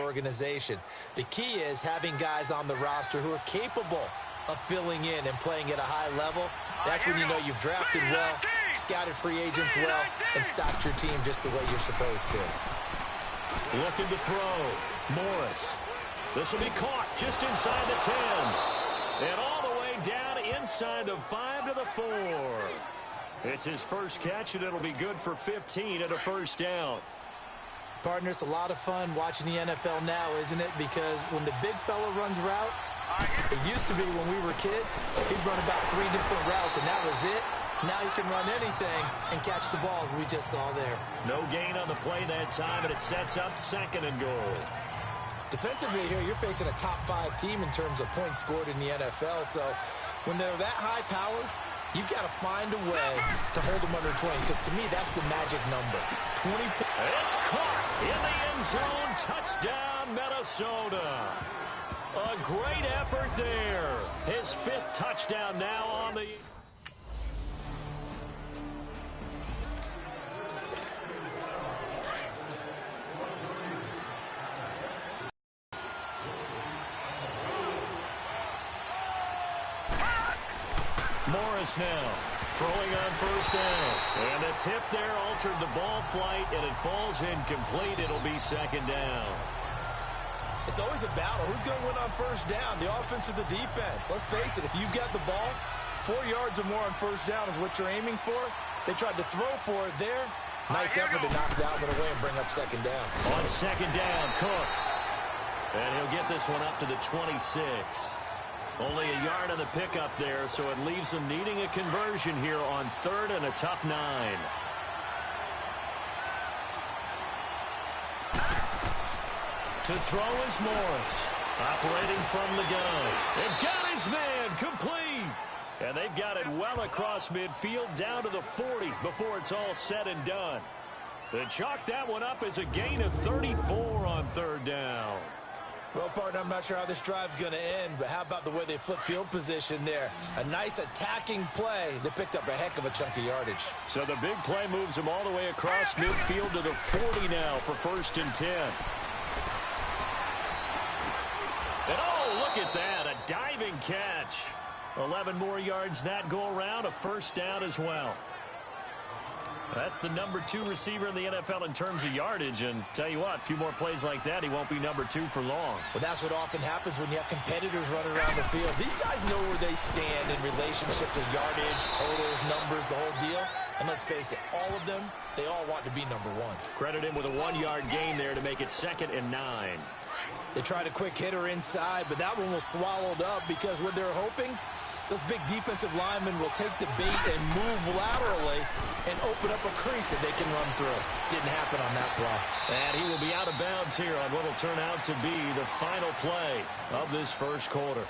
organization. The key is having guys on the roster who are capable of filling in and playing at a high level. That's when you know you've drafted well, scouted free agents well, and stocked your team just the way you're supposed to. Looking to throw. Morris. This will be caught just inside the 10. And all the way down inside the 5 to the 4. It's his first catch, and it'll be good for 15 and a first down. Partner, it's a lot of fun watching the NFL now, isn't it? Because when the big fella runs routes, it used to be when we were kids, he'd run about 3 different routes, and that was it. Now he can run anything and catch the balls we just saw there. No gain on the play that time, and it sets up 2nd and goal. Defensively here, you're facing a top 5 team in terms of points scored in the NFL, so when they're that high-powered, you've got to find a way to hold them under 20, because to me, that's the magic number. 20 points. It's caught in the end zone. Touchdown, Minnesota. A great effort there. His 5th touchdown now on the... Morris now throwing on first down. And the tip there altered the ball flight, and it falls incomplete. It'll be 2nd down. It's always a battle. Who's going to win on first down, the offense or the defense? Let's face it, if you've got the ball, 4 yards or more on first down is what you're aiming for. They tried to throw for it there. Nice effort to knock that one away and bring up 2nd down. On 2nd down, Cook. And he'll get this one up to the 26. Only a yard on the pickup there, so it leaves them needing a conversion here on 3rd and a tough 9. To throw is Morris. Operating from the gun. And got his man complete. And they've got it well across midfield down to the 40 before it's all said and done. They chalk that one up as a gain of 34 on 3rd down. Well, partner, I'm not sure how this drive's going to end, but how about the way they flip field position there? A nice attacking play. They picked up a heck of a chunk of yardage. So the big play moves them all the way across midfield to the 40 now for 1st and 10. And oh, look at that, a diving catch. 11 more yards that go around, a first down as well. That's the number 2 receiver in the NFL in terms of yardage, and tell you what, a few more plays like that, he won't be number 2 for long. Well, that's what often happens when you have competitors running around the field. These guys know where they stand in relationship to yardage, totals, numbers, the whole deal. And let's face it, all of them, they all want to be number 1. Credit him with a 1-yard gain there to make it 2nd and 9. They tried a quick hitter inside, but that one was swallowed up because what they're hoping, those big defensive linemen will take the bait and move laterally and open up a crease that they can run through. Didn't happen on that play. And he will be out of bounds here on what will turn out to be the final play of this first quarter.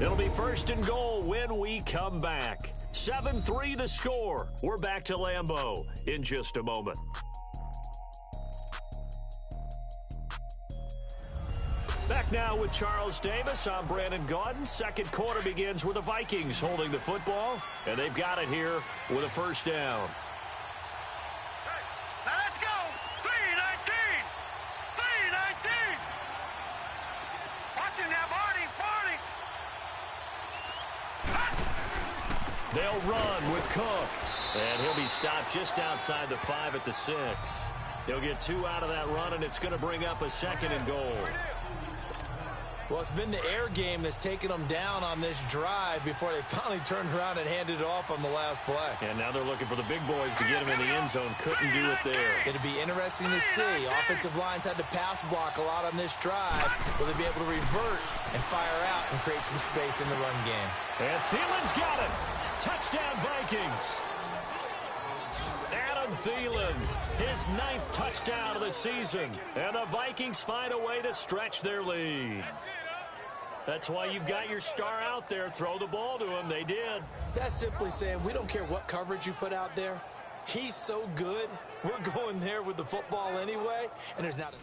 It'll be 1st and goal when we come back. 7-3 the score. We're back to Lambeau in just a moment. Back now with Charles Davis. I'm Brandon Gaudin. Second quarter begins with the Vikings holding the football, and they've got it here with a first down. Now let's go! 3-19! 3-19! Watching now, Barney! They'll run with Cook, and he'll be stopped just outside the 5 at the 6. They'll get 2 out of that run, and it's going to bring up a 2nd and goal. Well, it's been the air game that's taken them down on this drive before they finally turned around and handed it off on the last play. And now they're looking for the big boys to get him in the end zone. Couldn't do it there. It'll be interesting to see. Offensive lines had to pass block a lot on this drive. Will they be able to revert and fire out and create some space in the run game? And Thielen's got it. Touchdown, Vikings. Adam Thielen, his 9th touchdown of the season. And the Vikings find a way to stretch their lead. That's why you've got your star out there. Throw the ball to him. They did. That's simply saying we don't care what coverage you put out there. He's so good. We're going there with the football anyway, and there's not a...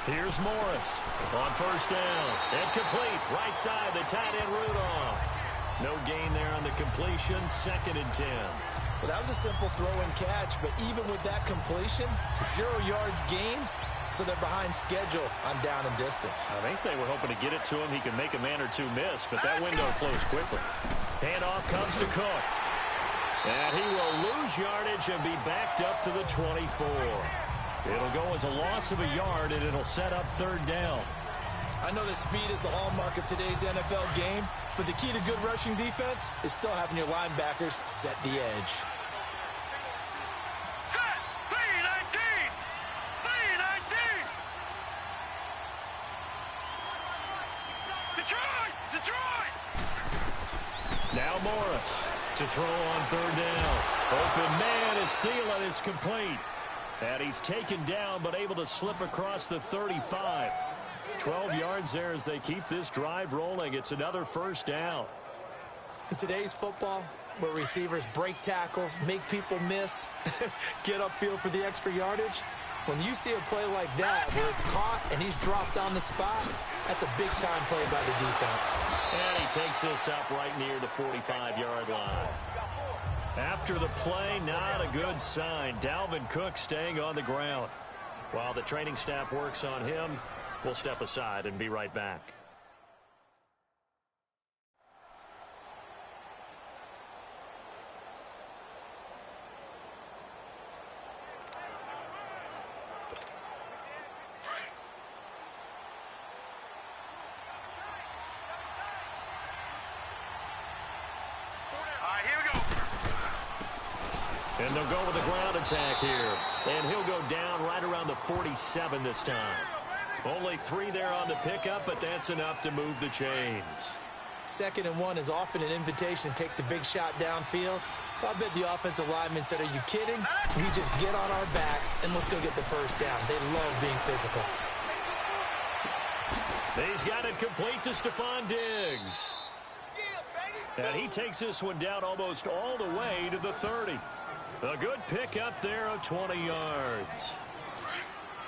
Here's Morris on first down. And complete. Right side, the tight end Rudolph. No gain there on the completion. 2nd and 10. Well, that was a simple throw and catch, but even with that completion, 0 yards gained, so they're behind schedule on down and distance. I think they were hoping to get it to him. He could make a man or two miss, but that window closed quickly. Handoff comes to Cook. And he will lose yardage and be backed up to the 24. It'll go as a loss of a yard, and it'll set up 3rd down. I know that speed is the hallmark of today's NFL game, but the key to good rushing defense is still having your linebackers set the edge. Set. 3-19. 3-19. Detroit. Detroit. Now Morris to throw on 3rd down. Open man is Thielen. It's complete. And he's taken down but able to slip across the 35. 12 yards there as they keep this drive rolling. It's another 1st down. In today's football, where receivers break tackles, make people miss, get upfield for the extra yardage, when you see a play like that where it's caught and he's dropped on the spot, that's a big-time play by the defense. And he takes this up right near the 45-yard line. After the play, not a good sign. Dalvin Cook staying on the ground. While the training staff works on him, we'll step aside and be right back. And they'll go with a ground attack here. And he'll go down right around the 47 this time. Only 3 there on the pickup, but that's enough to move the chains. 2nd and 1 is often an invitation to take the big shot downfield. I bet the offensive lineman said, are you kidding? We just get on our backs and let's go get the 1st down. They love being physical. He's got it complete to Stephon Diggs. And he takes this one down almost all the way to the 30. A good pickup there of 20 yards.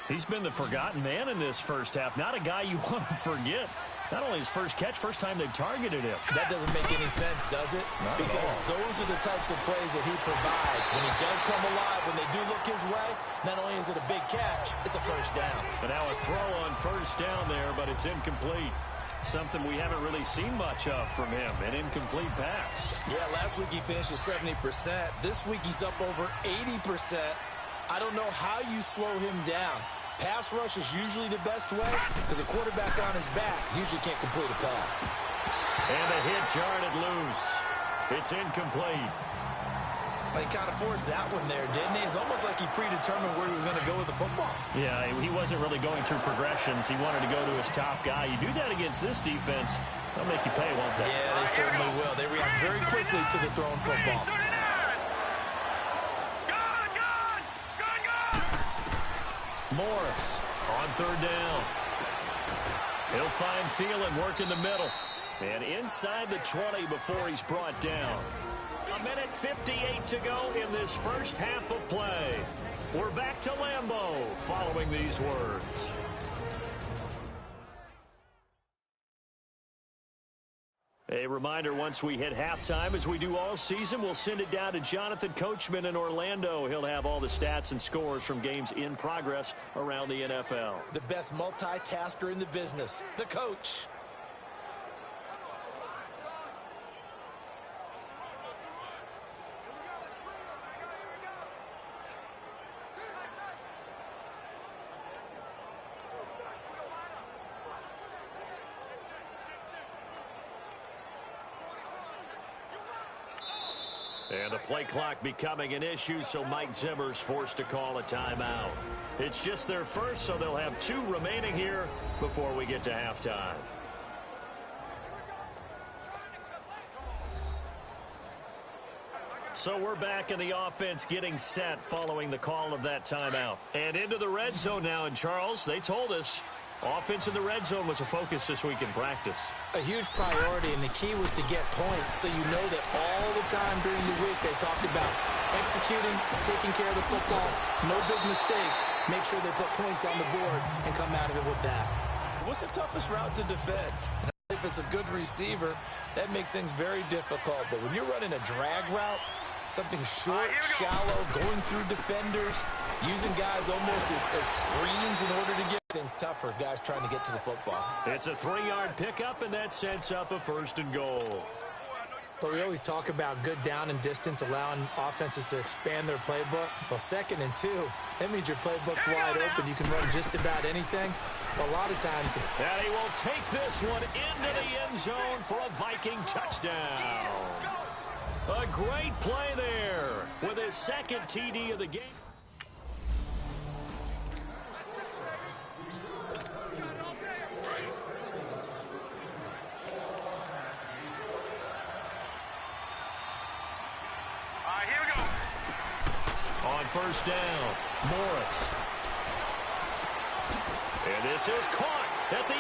He's been the forgotten man in this first half. Not a guy you want to forget. Not only his first catch, first time they've targeted him. That doesn't make any sense, does it? Not because those are the types of plays that he provides. When he does come alive, when they do look his way, not only is it a big catch, it's a 1st down. And now a throw on 1st down there, but it's incomplete. Something we haven't really seen much of from him, an incomplete pass. Yeah, last week he finished at 70%. This week he's up over 80%. I don't know how you slow him down. Pass rush is usually the best way because a quarterback on his back usually can't complete a pass. And a hit jarred it loose. It's incomplete. Well, he kind of forced that one there, didn't he? It's almost like he predetermined where he was going to go with the football. Yeah, he wasn't really going through progressions. He wanted to go to his top guy. You do that against this defense, they'll make you pay, won't they? Yeah, they certainly will. They react very quickly to the thrown football. Morris on 3rd down. He'll find Thielen working the middle. And inside the 20 before he's brought down. 1:58 to go in this first half of play. We're back to Lambeau following these words. A reminder, once we hit halftime, as we do all season, we'll send it down to Jonathan Coachman in Orlando. He'll have all the stats and scores from games in progress around the NFL. The best multitasker in the business, the coach. And the play clock becoming an issue, so Mike Zimmer's forced to call a timeout. It's just their first, so they'll have 2 remaining here before we get to halftime. So we're back in the offense getting set following the call of that timeout. And into the red zone now. And Charles, they told us offense in the red zone was a focus this week in practice. A huge priority, and the key was to get points. So you know that all the time during the week they talked about executing, taking care of the football, no big mistakes. Make sure they put points on the board and come out of it with that. What's the toughest route to defend? If it's a good receiver, that makes things very difficult. But when you're running a drag route, something short, shallow, going through defenders, using guys almost as screens in order to get things tougher, guys trying to get to the football. It's a 3-yard pickup, and that sets up a 1st and goal. But we always talk about good down and distance, allowing offenses to expand their playbook. Well, 2nd and 2, that means your playbook's wide open. You can run just about anything. But a lot of times... And he will take this one into the end zone for a Viking touchdown. A great play there with his 2nd TD of the game. Here we go. On 1st down, Morris. And this is caught at the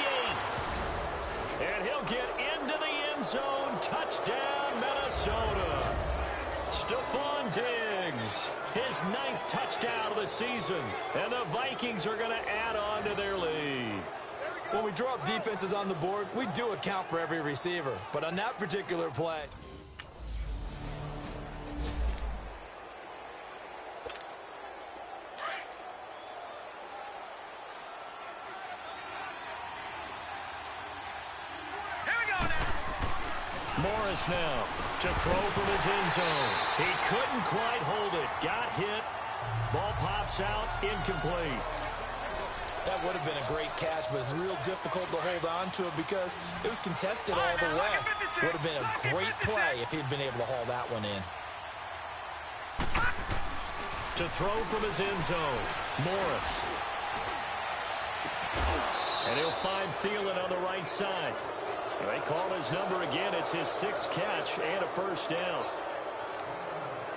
8. And he'll get into the end zone. Touchdown, Minnesota. Stephon Diggs, his 9th touchdown of the season. And the Vikings are going to add on to their lead. When we draw up defenses on the board, we do account for every receiver. But on that particular play... Morris now to throw from his end zone. He couldn't quite hold it. Got hit. Ball pops out. Incomplete. That would have been a great catch, but it's real difficult to hold on to it because it was contested all the way. Would have been a great play if he'd been able to haul that one in. To throw from his end zone, Morris. And he'll find Thielen on the right side. They call his number again. It's his 6th catch and a 1st down.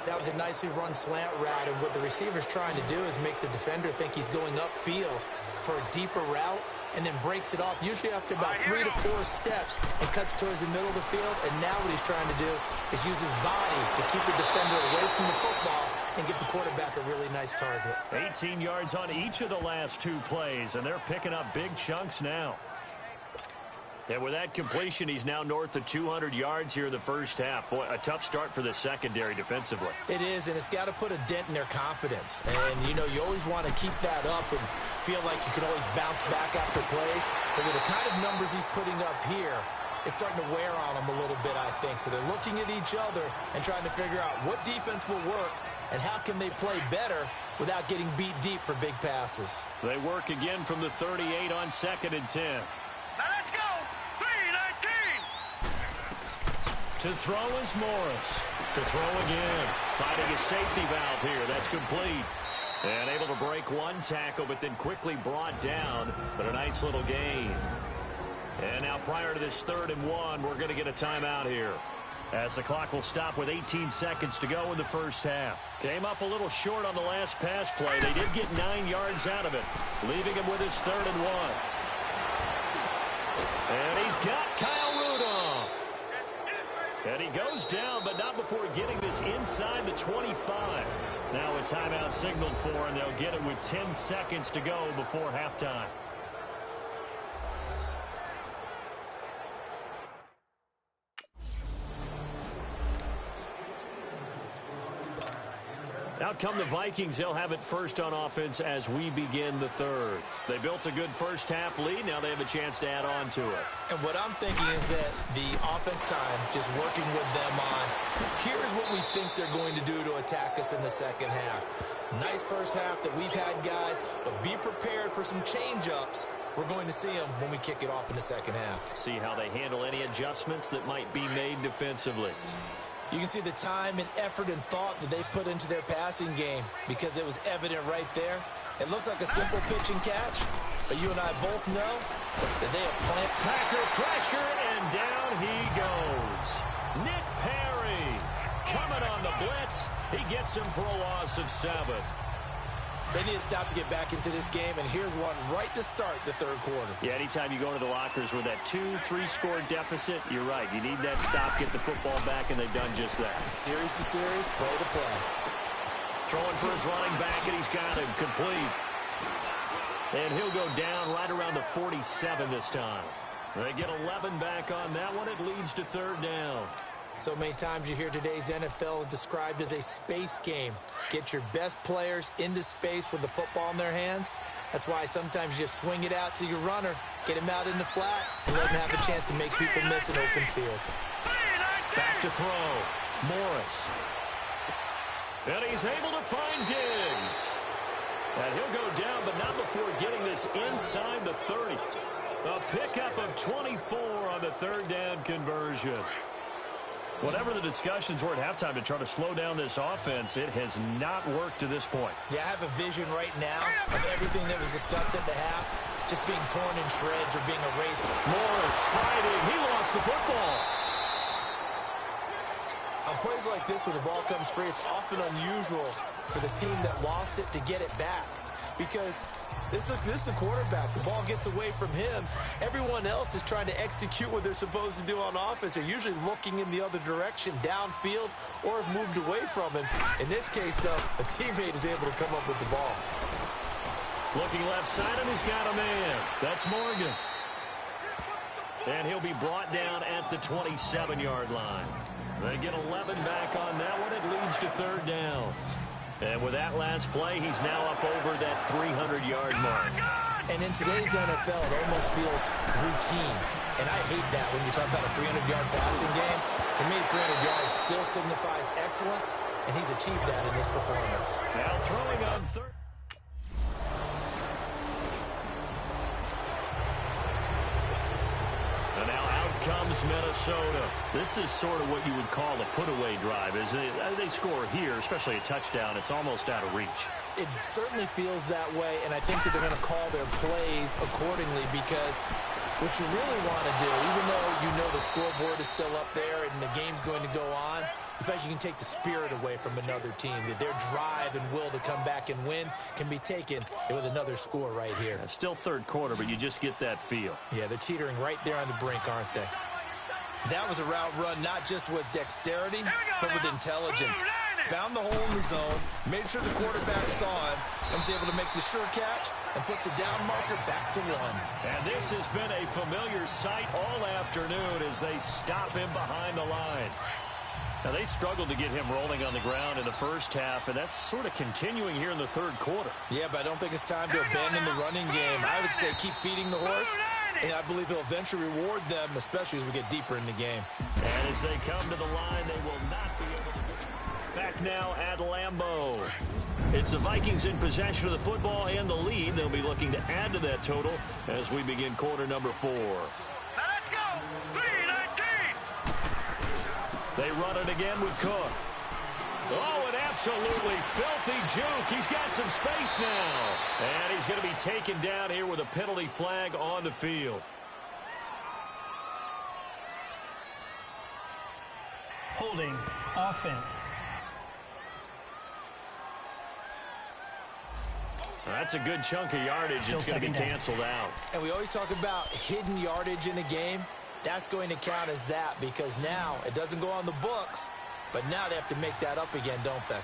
That was a nicely run slant route, and what the receiver's trying to do is make the defender think he's going upfield for a deeper route and then breaks it off, usually after about 3 to 4 steps, and cuts towards the middle of the field. And now what he's trying to do is use his body to keep the defender away from the football and give the quarterback a really nice target. 18 yards on each of the last 2 plays, and they're picking up big chunks now. And with that completion, he's now north of 200 yards here in the 1st half. Boy, a tough start for the secondary defensively. It is, and it's got to put a dent in their confidence. And, you know, you always want to keep that up and feel like you can always bounce back after plays. But with the kind of numbers he's putting up here, it's starting to wear on them a little bit, I think. So they're looking at each other and trying to figure out what defense will work and how can they play better without getting beat deep for big passes. They work again from the 38 on 2nd and 10. Now let's go. 3-19. To throw is Morris. To throw again. Finding a safety valve here. That's complete. And able to break one tackle, but then quickly brought down. But a nice little gain. And now prior to this 3rd and 1, we're going to get a timeout here, as the clock will stop with 18 seconds to go in the 1st half. Came up a little short on the last pass play. They did get 9 yards out of it, leaving him with his 3rd and 1. And he's got Kyle Rudolph. And he goes down, but not before getting this inside the 25. Now a timeout signaled for, and they'll get it with 10 seconds to go before halftime. Out come the Vikings. They'll have it first on offense as we begin the 3rd. They built a good 1st half lead. Now they have a chance to add on to it. And what I'm thinking is that the offense time, just working with them on, here's what we think they're going to do to attack us in the 2nd half. Nice 1st half that we've had, guys, but be prepared for some change-ups. We're going to see them when we kick it off in the 2nd half. See how they handle any adjustments that might be made defensively. You can see the time and effort and thought that they put into their passing game because it was evident right there. It looks like a simple pitch and catch, but you and I both know that they have planned. Packer pressure, and down he goes. Nick Perry coming on the blitz. He gets him for a loss of 7. They need to stop to get back into this game, and here's one right to start the 3rd quarter. Yeah, anytime you go into the lockers with that 2-3 score deficit, you're right. You need that stop, get the football back, and they've done just that. Series to series, play to play. Throwing for his running back, and he's got him complete. And he'll go down right around the 47 this time. They get 11 back on that one. It leads to third down. So many times you hear today's NFL described as a space game. Get your best players into space with the football in their hands. That's why sometimes you just swing it out to your runner, get him out in the flat, and let him have a chance to make people miss an open field. Back to throw. Morris. And he's able to find Diggs. And he'll go down, but not before getting this inside the 30. A pickup of 24 on the third down conversion. Whatever the discussions were at halftime to try to slow down this offense, it has not worked to this point. Yeah, I have a vision right now of everything that was discussed at the half just being torn in shreds or being erased. Morris fighting. He lost the football. On plays like this, when the ball comes free, it's often unusual for the team that lost it to get it back. Because this is a quarterback. The ball gets away from him. Everyone else is trying to execute what they're supposed to do on offense. They're usually looking in the other direction, downfield, or have moved away from him. In this case, though, a teammate is able to come up with the ball. Looking left side, and he's got a man. That's Morgan. And he'll be brought down at the 27-yard line. They get 11 back on that one. It leads to third down. And with that last play, he's now up over that 300-yard mark. And in today's NFL, it almost feels routine. And I hate that when you talk about a 300-yard passing game. To me, 300 yards still signifies excellence, and he's achieved that in his performance. Now throwing on third. And now out comes Minnesota. This is sort of what you would call a put-away drive, isn't it? They score here, especially a touchdown. It's almost out of reach. It certainly feels that way, and I think that they're going to call their plays accordingly because what you really want to do, even though you know the scoreboard is still up there and the game's going to go on, in fact, you can take the spirit away from another team. That their drive and will to come back and win can be taken with another score right here. It's still third quarter, but you just get that feel. Yeah, they're teetering right there on the brink, aren't they? That was a route run not just with dexterity, but with intelligence. Found the hole in the zone, made sure the quarterback saw him, and was able to make the sure catch and put the down marker back to one. And this has been a familiar sight all afternoon as they stop him behind the line. Now, they struggled to get him rolling on the ground in the first half, and that's sort of continuing here in the third quarter. Yeah, but I don't think it's time to abandon the running game. I would say keep feeding the horse, and I believe he'll eventually reward them, especially as we get deeper in the game. And as they come to the line, they will not be able to get back now at Lambeau. It's the Vikings in possession of the football and the lead. They'll be looking to add to that total as we begin quarter number 4. Now let's go. 3-19. They run it again with Cook. Oh, an absolutely filthy juke. He's got some space now. And he's going to be taken down here with a penalty flag on the field. Holding offense. That's a good chunk of yardage. Still it's going to be canceled out. And we always talk about hidden yardage in a game. That's going to count as that because now it doesn't go on the books, but now they have to make that up again, don't they?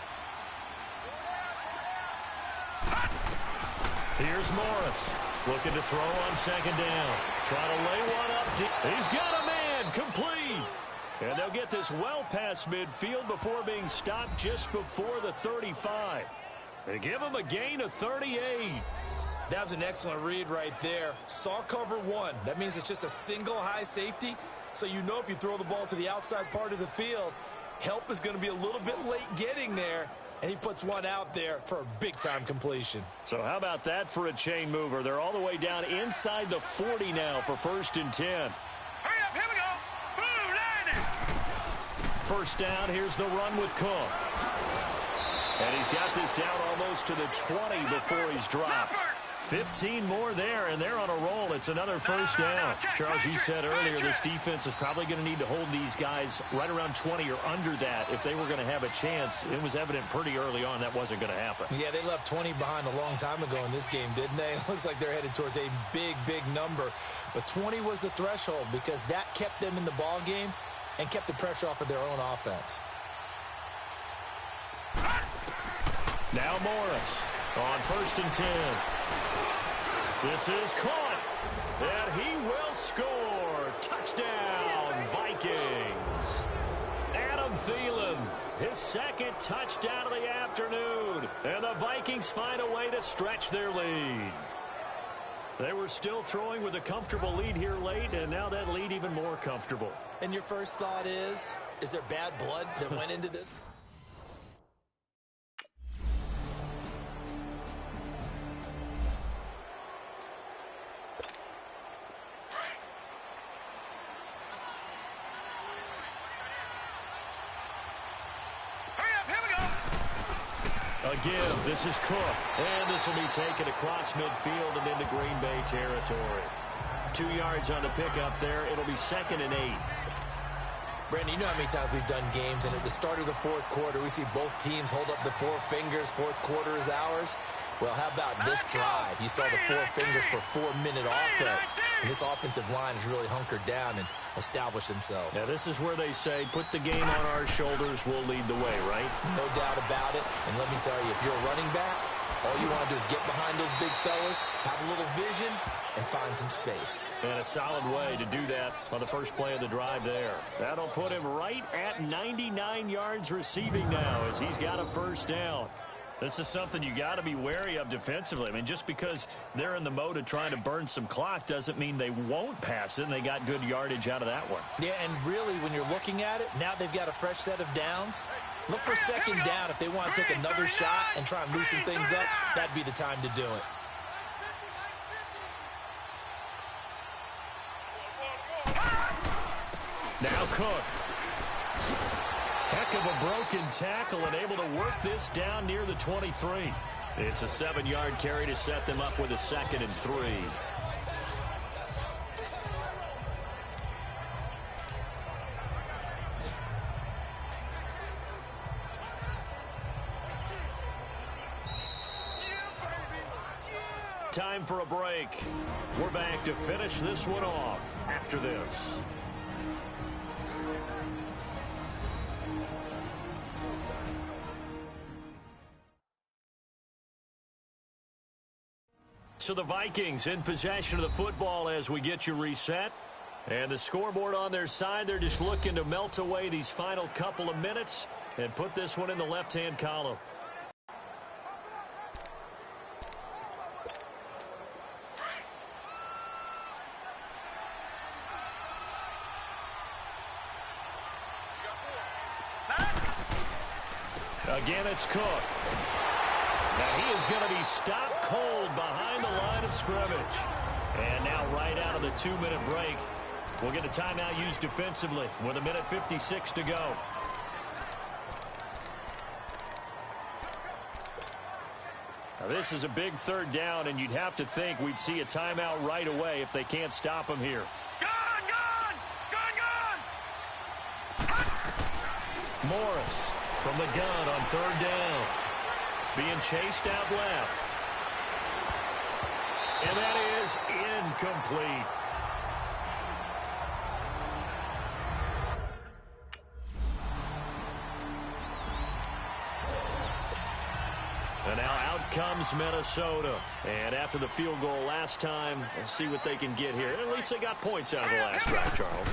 Here's Morris looking to throw on second down. Trying to lay one up. He's got a man complete. And they'll get this well past midfield before being stopped just before the 35. They give him a gain of 38. That was an excellent read right there. Saw cover one. That means it's just a single high safety. So you know if you throw the ball to the outside part of the field, help is going to be a little bit late getting there. And he puts one out there for a big-time completion. So how about that for a chain mover? They're all the way down inside the 40 now for 1st and 10. Hurry up, here we go. Blue 90. First down, here's the run with Cook. And he's got this down almost to the 20 before he's dropped. 15 more there, and they're on a roll. It's another first down. Charles, you said earlier this defense is probably going to need to hold these guys right around 20 or under that if they were going to have a chance. It was evident pretty early on that wasn't going to happen. Yeah, they left 20 behind a long time ago in this game, didn't they? It looks like they're headed towards a big, big number. But 20 was the threshold because that kept them in the ball game and kept the pressure off of their own offense. Now Morris on 1st and 10. This is caught, and he will score. Touchdown, Vikings. Adam Thielen, his second touchdown of the afternoon, and the Vikings find a way to stretch their lead. They were still throwing with a comfortable lead here late, and now that lead even more comfortable. And your first thought is there bad blood that went into this? Again, this is Cook, and this will be taken across midfield and into Green Bay territory. 2 yards on the pickup there. It'll be 2nd and 8. Brandon, you know how many times we've done games, and at the start of the fourth quarter, we see both teams hold up the 4 fingers, fourth quarter is ours. Well, how about this drive? You saw the 4 fingers for 4-minute offense, and this offensive line has really hunkered down and established themselves. Now, this is where they say, put the game on our shoulders, we'll lead the way, right? No doubt about it, and let me tell you, if you're a running back, all you want to do is get behind those big fellas, have a little vision, and find some space. And a solid way to do that on the first play of the drive there. That'll put him right at 99 yards receiving now as he's got a first down. This is something you got to be wary of defensively. I mean, just because they're in the mode of trying to burn some clock doesn't mean they won't pass it, and they got good yardage out of that one. Yeah, and really, when you're looking at it, now they've got a fresh set of downs. Look for 2nd down. If they want to take another shot and try and loosen things up, that'd be the time to do it. Now Cook. Heck of a broken tackle and able to work this down near the 23. It's a 7-yard carry to set them up with a 2nd and 3. Time for a break. We're back to finish this one off after this. So the Vikings in possession of the football as we get you reset. And the scoreboard on their side, they're just looking to melt away these final couple of minutes and put this one in the left-hand column. Again, it's Cook. Now he is going to be stopped cold behind the line of scrimmage. And now right out of the 2-minute break, we'll get a timeout used defensively with 1:56 to go. Now this is a big 3rd down, and you'd have to think we'd see a timeout right away if they can't stop him here. Morris from the gun on 3rd down. Being chased out left. And that is incomplete. And now out comes Minnesota. And after the field goal last time, we'll see what they can get here. At least they got points out of the last drive, Charles.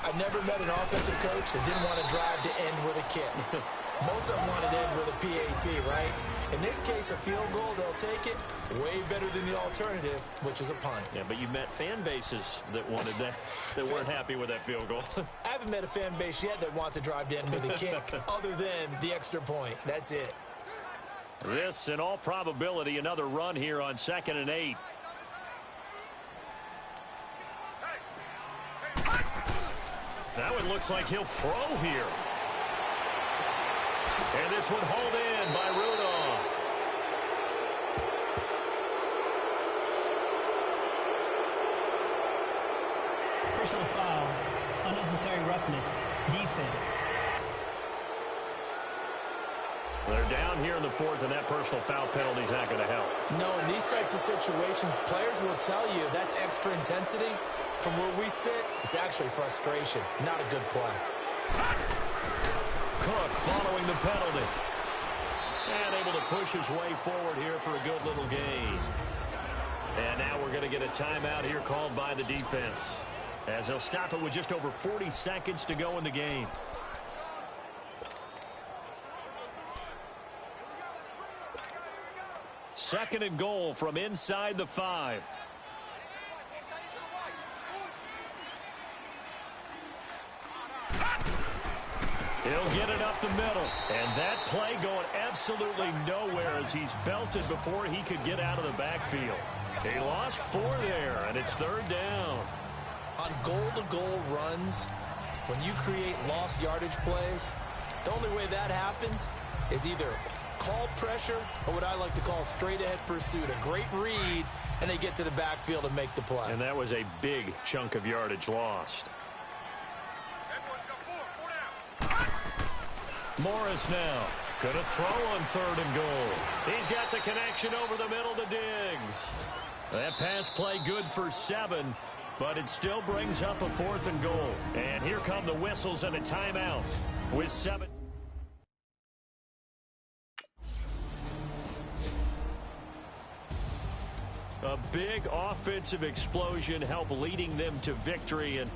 I've never met an offensive coach that didn't want to drive to end with a kick. Most of them wanted to end with a PAT, right? In this case, a field goal, they'll take it. Way better than the alternative, which is a punt. Yeah, but you met fan bases that wanted that, that weren't happy with that field goal. I haven't met a fan base yet that wants to drive to end with a kick, other than the extra point. That's it. This, in all probability, another run here on 2nd and 8. Now it looks like he'll throw here. And this one hauled in by Rudolph. Personal foul, unnecessary roughness, defense. They're down here in the 4th, and that personal foul penalty is not going to help. No, in these types of situations, players will tell you that's extra intensity. From where we sit, it's actually frustration, not a good play. Cook following the penalty. And able to push his way forward here for a good little gain. And now we're going to get a timeout here called by the defense, as they'll stop it with just over 40 seconds to go in the game. Second and goal from inside the 5. He'll get it up the middle. And that play going absolutely nowhere as he's belted before he could get out of the backfield. He lost 4 there, and it's third down. On goal-to-goal runs, when you create lost yardage plays, the only way that happens is either call pressure or what I like to call straight-ahead pursuit. A great read, and they get to the backfield and make the play. And that was a big chunk of yardage lost. Morris now going to throw on third and goal. He's got the connection over the middle to Diggs. That pass play good for 7, but it still brings up a 4th and goal. And here come the whistles and a timeout with 7. A big offensive explosion helped leading them to victory, and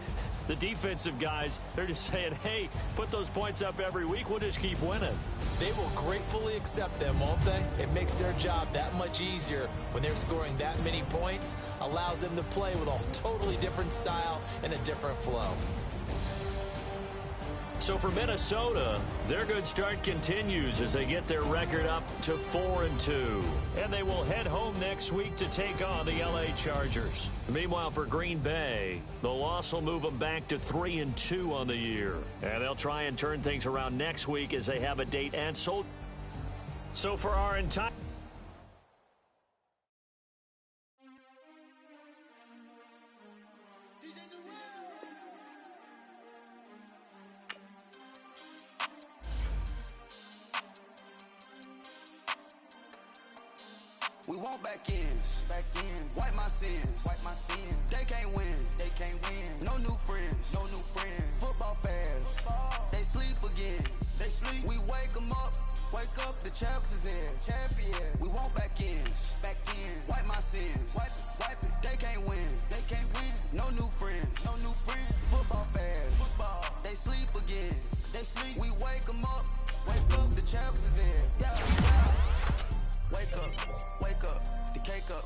the defensive guys, they're just saying, hey, put those points up every week, we'll just keep winning. They will gratefully accept them, won't they? It makes their job that much easier when they're scoring that many points, allows them to play with a totally different style and a different flow. So for Minnesota, their good start continues as they get their record up to 4-2. And they will head home next week to take on the LA Chargers. Meanwhile, for Green Bay, the loss will move them back to 3-2 on the year. And they'll try and turn things around next week as they have a date at Soldier. So for our entire... We want back ends. Wipe my sins. They can't win. No new friends. Football fans. They sleep again. We wake them up. The champs is in. We want back ends. Wipe my sins. Wipe it. They can't win. No new friends. Football fans. They sleep again. We wake them up. The champs is in. Yeah. Wake up, the cake up,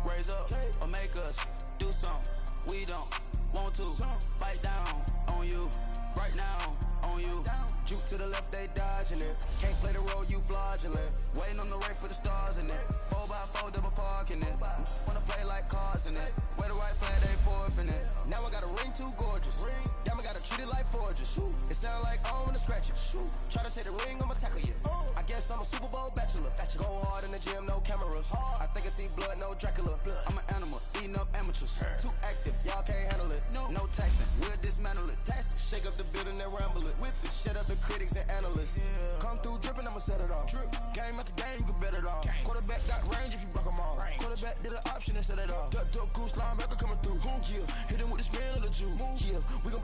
raise up, or make us do something we don't want to. Bite down on you, right now on you. Juke to the left, they dodging it. Can't play the role, you fraudulent. Waiting on the right for the stars in it. 4x4 double parking it. Wanna play like cars in it. Where the white flag, they forfeit it. Now I got a ring too gorgeous. Damn, I gotta treat it like forges. It sound like I wanna scratch it. Try to take the ring, I'ma tackle you. I guess I'm a Super Bowl bachelor. Go hard in the gym, no cameras. I think I see blood, no Dracula. I'm an animal, eating up amateurs. Too active, y'all can't handle it. No taxing, we'll dismantle it. Shake up the building and ramble it. Whip it, shut up the critics and analysts. Come through dripping, I'ma set it off. Game after game, you can bet it off. Quarterback got range if you block them off. Quarterback did an option and set it off. Duck, goose, linebacker coming through. Yeah, hit him with the spin of the juice. Yeah, we gon'